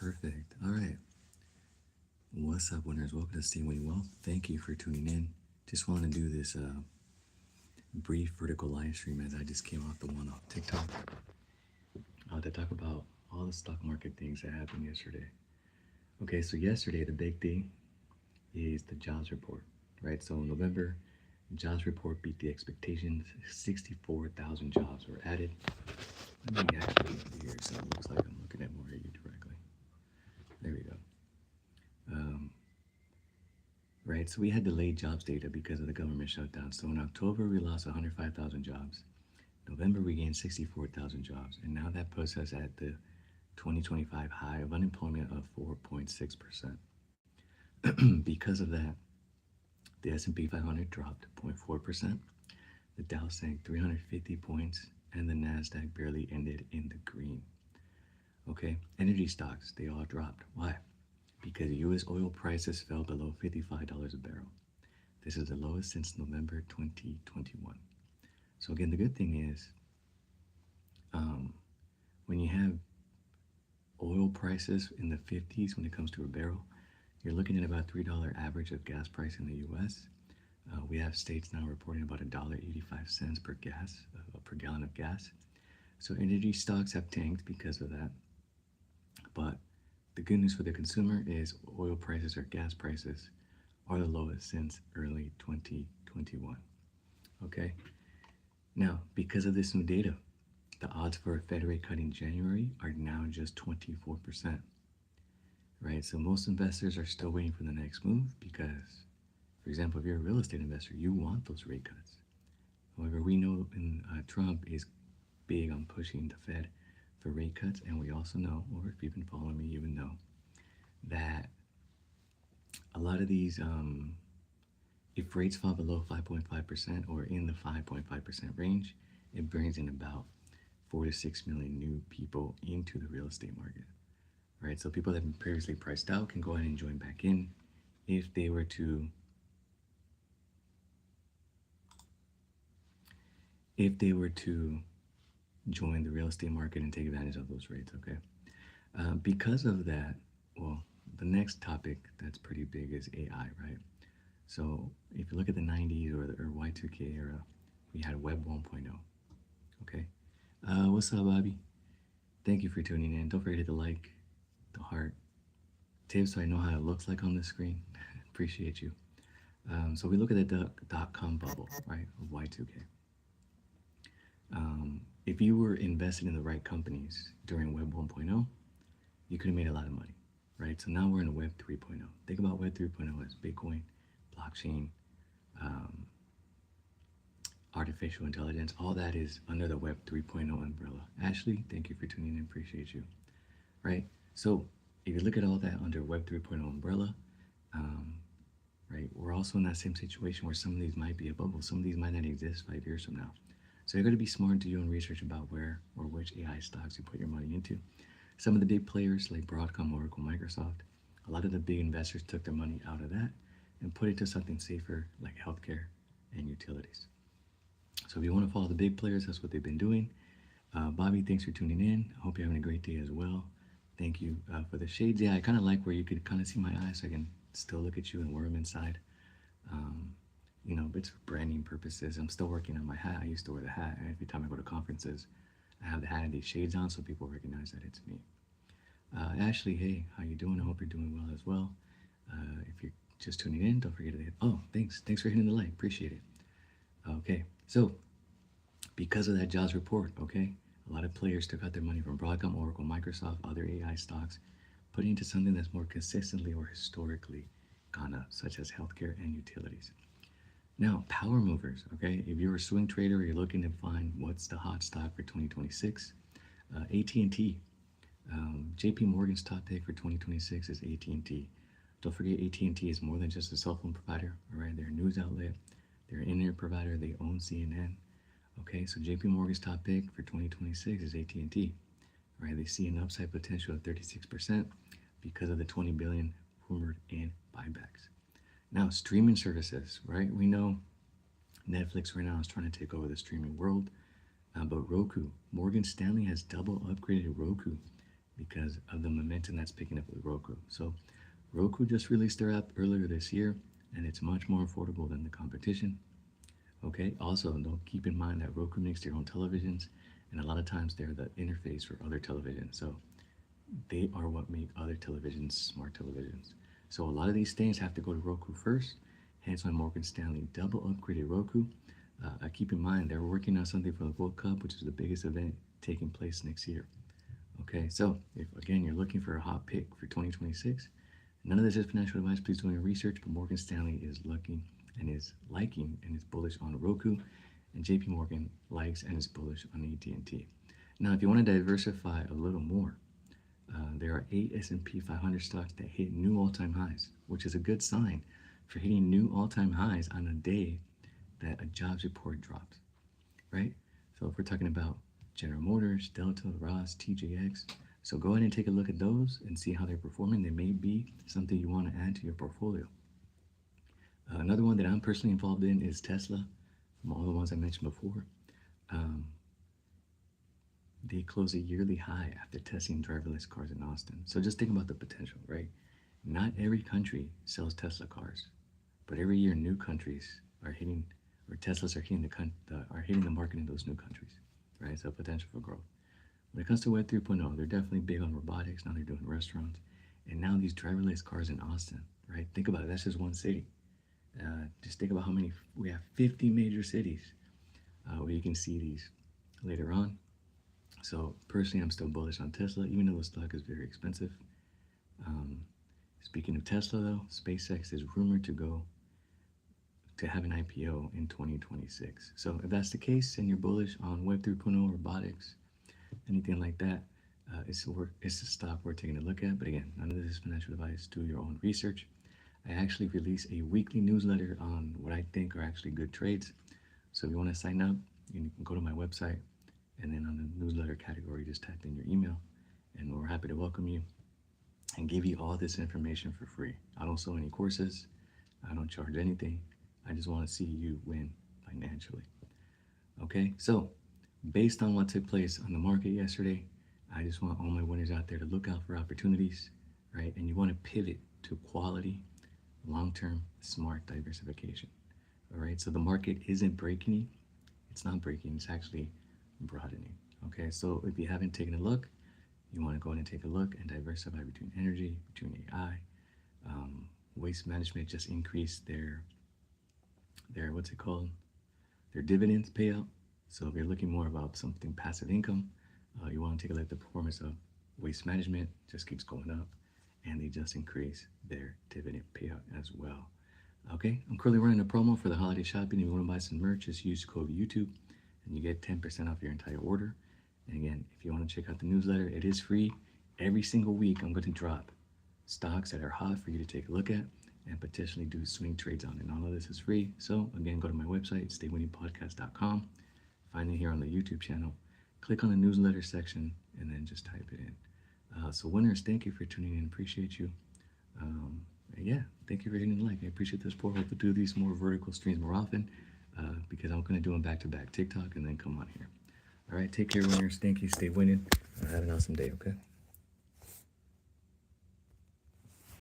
Perfect. All right. What's up, winners? Welcome to Stay Winning Wealth. Thank you for tuning in. Just want to do this brief vertical live stream as I just came off the one off TikTok to talk about all the stock market things that happened yesterday. Okay, so yesterday the big thing is the jobs report, right? So in November, jobs report beat the expectations. 64,000 jobs were added. Let me actually over here so it looks like I'm looking at more of you directly. There we go. Right, so we had delayed jobs data because of the government shutdown. So in October, we lost 105,000 jobs. November, we gained 64,000 jobs. And now that puts us at the 2025 high of unemployment of 4.6%. Because of that, the S&P 500 dropped 0.4%. The Dow sank 350 points, and the Nasdaq barely ended in the green. Okay, energy stocks, they all dropped. Why? Because U.S. oil prices fell below $55 a barrel. This is the lowest since November 2021. So again, the good thing is, when you have oil prices in the 50s when it comes to a barrel, you're looking at about $3 average of gas price in the U.S. We have states now reporting about $1.85 per gallon of gas. So energy stocks have tanked because of that. But the good news for the consumer is oil prices or gas prices are the lowest since early 2021. Okay? Now, because of this new data, the odds for a Fed rate cut in January are now just 24%. Right? So most investors are still waiting for the next move because, for example, if you're a real estate investor, you want those rate cuts. However, we know Trump is big on pushing the Fed for rate cuts, and we also know, or if you've been following me, you would know that a lot of these, if rates fall below 5.5% or in the 5.5% range, it brings in about 4 to 6 million new people into the real estate market, right? So people that have been previously priced out can go ahead and join back in if they were to join the real estate market and take advantage of those rates, okay? Because of that, well, the next topic that's pretty big is AI, right? So if you look at the 90s or Y2K era, we had Web 1.0, okay? What's up, Bobby? Thank you for tuning in. Don't forget to hit the like, the heart, tips so I know how it looks like on the screen. Appreciate you. So we look at the dot-com bubble, right, of Y2K. If you were invested in the right companies during Web 1.0, you could have made a lot of money, right? So now we're in Web 3.0. Think about Web 3.0 as Bitcoin, blockchain, artificial intelligence. All that is under the Web 3.0 umbrella. Ashley, thank you for tuning in. Appreciate you, right? So if you look at all that under Web 3.0 umbrella, right, we're also in that same situation where some of these might be a bubble. Some of these might not exist 5 years from now. So you're going to be smart to do your own research about where or which AI stocks you put your money into. Some of the big players like Broadcom, Oracle, Microsoft, a lot of the big investors took their money out of that and put it to something safer like healthcare and utilities. So if you want to follow the big players, that's what they've been doing. Bobby, thanks for tuning in. I hope you're having a great day as well. Thank you for the shades. Yeah, I kind of like where you could kind of see my eyes so I can still look at you and worm inside. You know, it's for branding purposes. I'm still working on my hat. I used to wear the hat, and every time I go to conferences, I have the hat and these shades on so people recognize that it's me. Ashley, hey, how you doing? I hope you're doing well as well. If you're just tuning in, don't forget to hit, thanks for hitting the like, appreciate it. Okay, so because of that jobs report, okay, a lot of players took out their money from Broadcom, Oracle, Microsoft, other AI stocks, putting into something that's more consistently or historically gone up, such as healthcare and utilities. Now, power movers, okay? If you're a swing trader or you're looking to find what's the hot stock for 2026, AT&T. JP Morgan's top pick for 2026 is AT&T. Don't forget, AT&T is more than just a cell phone provider, all right? They're a news outlet. They're an internet provider. They own CNN. Okay, so JP Morgan's top pick for 2026 is AT&T. All right, they see an upside potential of 36% because of the $20 billion rumored in buybacks. Now, streaming services, right? We know Netflix right now is trying to take over the streaming world, but Roku, Morgan Stanley has double upgraded Roku because of the momentum that's picking up with Roku. So Roku just released their app earlier this year, and it's much more affordable than the competition. Okay, also don't keep in mind that Roku makes their own televisions, and a lot of times they're the interface for other televisions. So they are what make other televisions smart televisions. So a lot of these things have to go to Roku first, hence why Morgan Stanley double upgraded Roku. Keep in mind they're working on something for the World Cup, which is the biggest event taking place next year. Okay, so if again you're looking for a hot pick for 2026, none of this is financial advice. Please do your research. But Morgan Stanley is looking and is liking and is bullish on Roku, and JP Morgan likes and is bullish on AT&T. Now, if you want to diversify a little more, there are 8 S&P 500 stocks that hit new all-time highs, which is a good sign for hitting new all-time highs on a day that a jobs report drops, right? So if we're talking about General Motors, Delta, Ross, TJX, so go ahead and take a look at those and see how they're performing. They may be something you want to add to your portfolio. Another one that I'm personally involved in is Tesla, from all the ones I mentioned before. They close a yearly high after testing driverless cars in Austin. So just think about the potential, right? Not every country sells Tesla cars, but every year new countries are hitting, or Teslas are hitting the market in those new countries, right? So potential for growth. When it comes to Web 3.0, they're definitely big on robotics. Now they're doing restaurants, and now these driverless cars in Austin, right? Think about it. That's just one city. Just think about how many we have. 50 major cities where you can see these later on. So personally, I'm still bullish on Tesla, even though the stock is very expensive. Speaking of Tesla, though, SpaceX is rumored to have an IPO in 2026. So if that's the case, and you're bullish on Web 3.0, robotics, anything like that, it's a stock worth taking a look at. But again, none of this is financial advice. Do your own research. I actually release a weekly newsletter on what I think are actually good trades. So if you want to sign up, you can go to my website, and then on the newsletter category, just type in your email, and we're happy to welcome you and give you all this information for free. I don't sell any courses. I don't charge anything. I just want to see you win financially. Okay, so based on what took place on the market yesterday, I just want all my winners out there to look out for opportunities, right? And you want to pivot to quality, long-term, smart diversification. All right, so the market isn't breaking. It's not breaking. It's actually broadening. Okay, so if you haven't taken a look, you want to go in and take a look and diversify between energy, between AI. Waste Management just increased their what's it called? Their dividends payout. So if you're looking more about something passive income, you want to take a look at the performance of Waste Management. Just keeps going up, and they just increased their dividend payout as well. Okay, I'm currently running a promo for the holiday shopping. If you want to buy some merch, just use code YouTube, and you get 10% off your entire order. And again, if you want to check out the newsletter, it is free. Every single week, I'm going to drop stocks that are hot for you to take a look at and potentially do swing trades on. And all of this is free. So again, go to my website, staywinningpodcast.com. Find me here on the YouTube channel. Click on the newsletter section, and then just type it in. So winners, thank you for tuning in. Appreciate you. Yeah, thank you for hitting the like. I appreciate the support. Hope to do these more vertical streams more often because I'm going to do them back-to-back, TikTok and then come on here. All right, take care, winners. Thank you. Stay winning. Have an awesome day, okay?